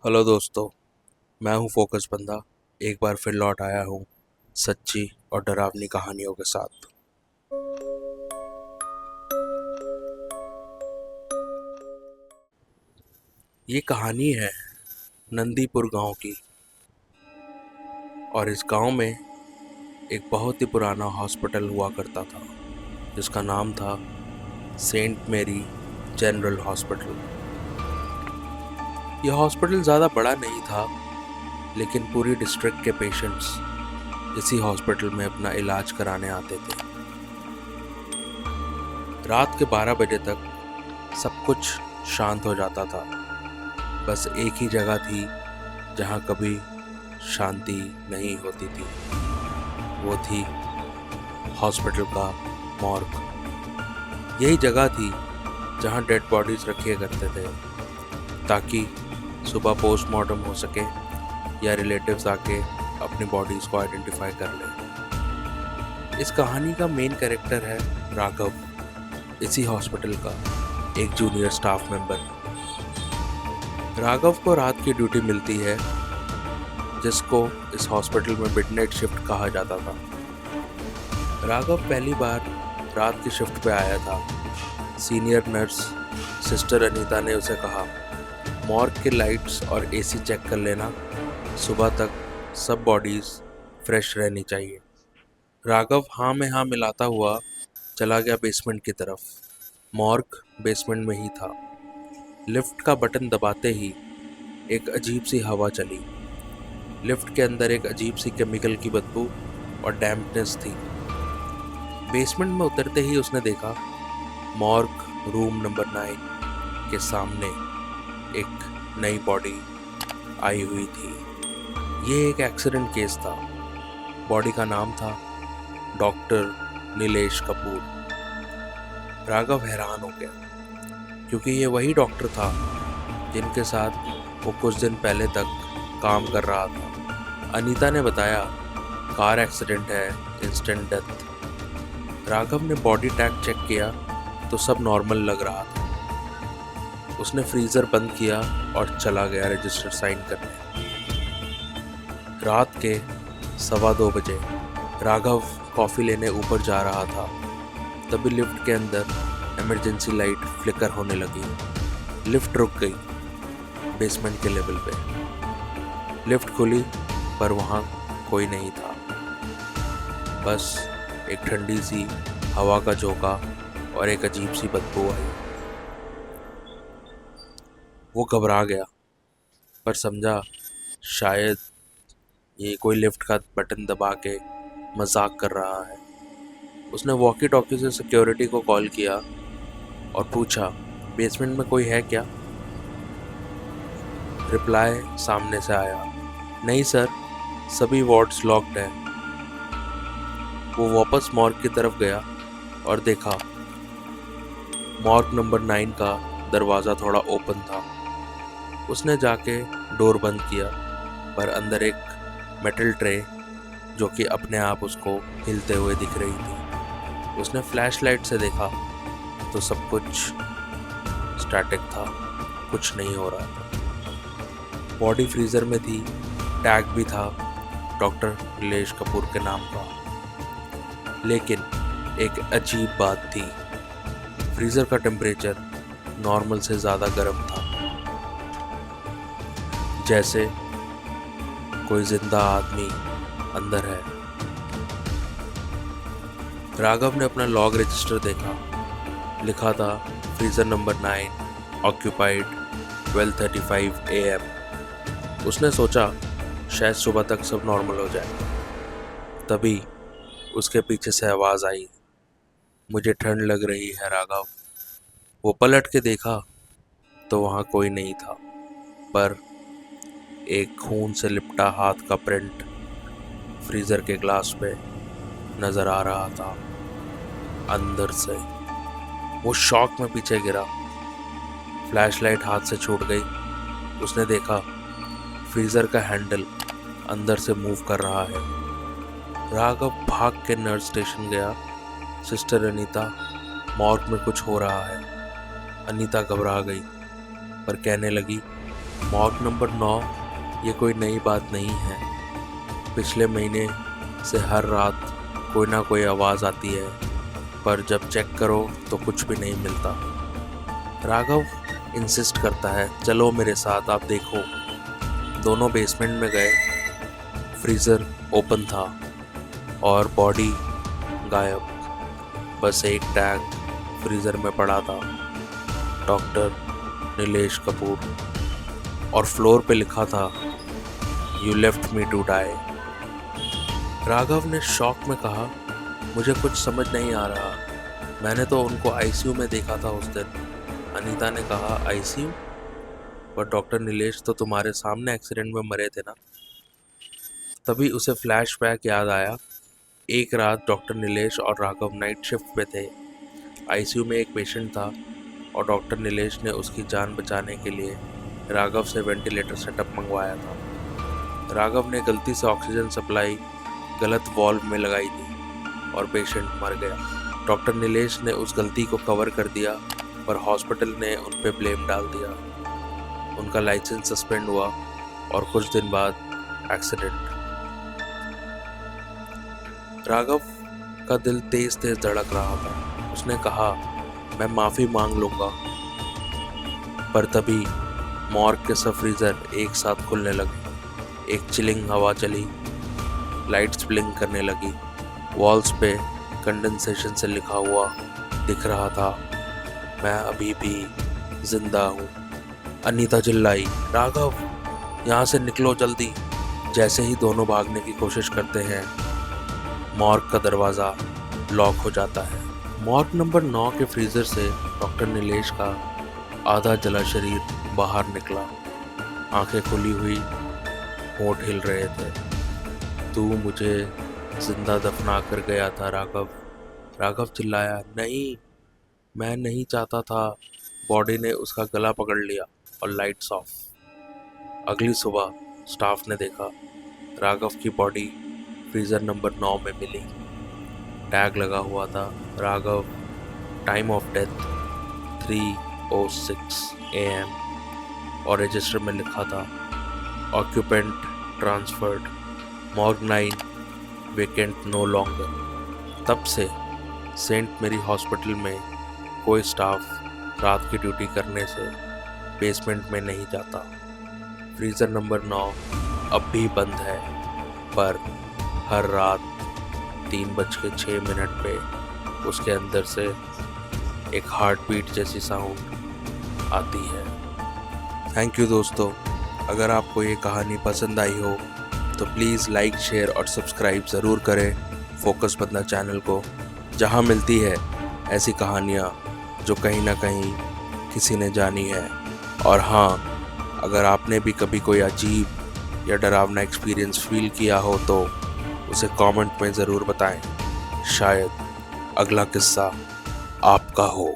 Hello दोस्तों। मैं हूं फोकस बंदा। एक बार फिर लौट आया हूं सच्ची और डरावनी कहानियों के साथ। ये कहानी है नंदीपुर गांव की। और इस गांव में एक बहुत ही पुराना हॉस्पिटल हुआ करता था जिसका नाम था सेंट मैरी जनरल हॉस्पिटल। यह हॉस्पिटल ज़्यादा बड़ा नहीं था, लेकिन पूरी डिस्ट्रिक्ट के पेशेंट्स इसी हॉस्पिटल में अपना इलाज कराने आते थे। रात के 12 बजे तक सब कुछ शांत हो जाता था। बस एक ही जगह थी जहाँ कभी शांति नहीं होती थी। वो थी हॉस्पिटल का मॉर्ग। यही जगह थी जहाँ डेड बॉडीज रखे करते थे ताकि सुबह पोस्टमार्टम हो सके या रिलेटिव्स आके अपनी बॉडीज को आइडेंटिफाई कर लें। इस कहानी का मेन कैरेक्टर है राघव, इसी हॉस्पिटल का एक जूनियर स्टाफ मेंबर। राघव को रात की ड्यूटी मिलती है जिसको इस हॉस्पिटल में मिडनाइट शिफ्ट कहा जाता था। राघव पहली बार रात की शिफ्ट पे आया था। सीनियर नर्स सिस्टर अनीता ने उसे कहा, मॉर्ग की लाइट्स और एसी चेक कर लेना, सुबह तक सब बॉडीज फ्रेश रहनी चाहिए। राघव हाँ में हाँ मिलाता हुआ चला गया बेसमेंट की तरफ। मॉर्ग बेसमेंट में ही था। लिफ्ट का बटन दबाते ही एक अजीब सी हवा चली। लिफ्ट के अंदर एक अजीब सी केमिकल की बदबू और डैम्पनेस थी। बेसमेंट में उतरते ही उसने देखा मॉर्ग रूम नंबर 9 के सामने एक नई बॉडी आई हुई थी। ये एक एक्सीडेंट केस था। बॉडी का नाम था डॉक्टर नीलेश कपूर। राघव हैरान हो गया क्योंकि ये वही डॉक्टर था जिनके साथ वो कुछ दिन पहले तक काम कर रहा था। अनीता ने बताया कार एक्सीडेंट है, इंस्टेंट डेथ। राघव ने बॉडी टैग चेक किया तो सब नॉर्मल लग रहा था। उसने फ्रीज़र बंद किया और चला गया रजिस्टर साइन करने। रात के 2:15 बजे राघव कॉफ़ी लेने ऊपर जा रहा था, तभी लिफ्ट के अंदर इमरजेंसी लाइट फ्लिकर होने लगी। लिफ्ट रुक गई बेसमेंट के लेवल पे। लिफ्ट खुली पर वहाँ कोई नहीं था। बस एक ठंडी सी हवा का झोंका और एक अजीब सी बदबू आई। वो घबरा गया पर समझा शायद ये कोई लिफ्ट का बटन दबा के मजाक कर रहा है। उसने वॉकी टॉकी से सिक्योरिटी को कॉल किया और पूछा, बेसमेंट में कोई है क्या? रिप्लाई सामने से आया, नहीं सर, सभी वार्ड्स लॉक्ड हैं। वो वापस मॉर्ग की तरफ गया और देखा मॉर्ग नंबर 9 का दरवाज़ा थोड़ा ओपन था। उसने जाके डोर बंद किया पर अंदर एक मेटल ट्रे जो कि अपने आप उसको हिलते हुए दिख रही थी। उसने फ्लैश लाइट से देखा तो सब कुछ स्टैटिक था, कुछ नहीं हो रहा था। बॉडी फ्रीज़र में थी, टैग भी था डॉक्टर नीलेश कपूर के नाम का। लेकिन एक अजीब बात थी, फ्रीज़र का टेम्परेचर नॉर्मल से ज़्यादा गर्म था, जैसे कोई जिंदा आदमी अंदर है। राघव ने अपना लॉग रजिस्टर देखा। लिखा था फ्रीज़र नंबर 9 ऑक्यूपाइड 12:35 AM। उसने सोचा शायद सुबह तक सब नॉर्मल हो जाए। तभी उसके पीछे से आवाज़ आई, मुझे ठंड लग रही है राघव। वो पलट के देखा तो वहाँ कोई नहीं था, पर एक खून से लिपटा हाथ का प्रिंट फ्रीज़र के ग्लास पे नज़र आ रहा था। अंदर से वो शॉक में पीछे गिरा। फ्लैशलाइट हाथ से छूट गई। उसने देखा फ्रीज़र का हैंडल अंदर से मूव कर रहा है। राघव भाग के नर्स स्टेशन गया। सिस्टर अनीता, मॉर्ग में कुछ हो रहा है। अनीता घबरा गई पर कहने लगी, मॉर्ग नंबर 9 ये कोई नई बात नहीं है। पिछले महीने से हर रात कोई ना कोई आवाज़ आती है, पर जब चेक करो तो कुछ भी नहीं मिलता। राघव इंसिस्ट करता है, चलो मेरे साथ, आप देखो। दोनों बेसमेंट में गए। फ्रीज़र ओपन था और बॉडी गायब। बस एक टैग फ्रीज़र में पड़ा था, डॉक्टर नीलेश कपूर, और फ्लोर पे लिखा था, you left me to die. Raghav ने शॉक में कहा, मुझे कुछ समझ नहीं आ रहा, मैंने तो उनको आईसीयू में देखा था उस दिन। अनीता ने कहा, आईसीयू? पर डॉक्टर नीलेश तो तुम्हारे सामने एक्सीडेंट में मरे थे ना। तभी उसे फ्लैशबैक याद आया। एक रात डॉक्टर नीलेश और राघव नाइट शिफ्ट पे थे। आईसीयू में एक पेशेंट था और डॉक्टर नीलेश ने उसकी जान बचाने के लिए राघव से वेंटिलेटर सेटअप मंगवाया था। राघव ने गलती से ऑक्सीजन सप्लाई गलत वाल्व में लगाई थी और पेशेंट मर गया। डॉक्टर नीलेश ने उस गलती को कवर कर दिया, पर हॉस्पिटल ने उन पे ब्लेम डाल दिया। उनका लाइसेंस सस्पेंड हुआ और कुछ दिन बाद एक्सीडेंट। राघव का दिल तेज तेज धड़क रहा था। उसने कहा, मैं माफ़ी मांग लूँगा। पर तभी मॉर्ग के सब फ्रीज़र एक साथ खुलने लगे। एक चिलिंग हवा चली, लाइट्स ब्लिंक करने लगी, वॉल्स पे कंडेंसेशन से लिखा हुआ दिख रहा था, मैं अभी भी जिंदा हूँ। अनीता चिल्लाई, राघव यहाँ से निकलो जल्दी। जैसे ही दोनों भागने की कोशिश करते हैं, मॉर्ग का दरवाज़ा लॉक हो जाता है। मॉर्ग नंबर 9 के फ्रीज़र से डॉक्टर नीलेश का आधा जला शरीर बाहर निकला। आंखें खुली हुई, होंठ हिल रहे थे। तू मुझे जिंदा दफना कर गया था राघव। राघव चिल्लाया, नहीं, मैं नहीं चाहता था। बॉडी ने उसका गला पकड़ लिया और लाइट्स ऑफ। अगली सुबह स्टाफ ने देखा, राघव की बॉडी फ्रीज़र नंबर 9 में मिली। टैग लगा हुआ था, Raghav, time of death 3:06 AM, और रजिस्टर में लिखा था, occupant transferred, morgue 9 vacant no longer. तब से सेंट मेरी हॉस्पिटल में कोई स्टाफ रात की ड्यूटी करने से बेसमेंट में नहीं जाता। फ्रीज़र नंबर 9 अब भी बंद है, पर हर रात 3:06 पे उसके अंदर से एक हार्ट बीट जैसी साउंड आती है। थैंक यू दोस्तों। अगर आपको ये कहानी पसंद आई हो तो प्लीज़ लाइक, शेयर और सब्सक्राइब ज़रूर करें फोकस बंदा चैनल को, जहाँ मिलती है ऐसी कहानियाँ जो कहीं ना कहीं किसी ने जानी है। और हाँ, अगर आपने भी कभी कोई अजीब या डरावना एक्सपीरियंस फील किया हो तो उसे कमेंट में ज़रूर बताएं। शायद अगला किस्सा आपका हो।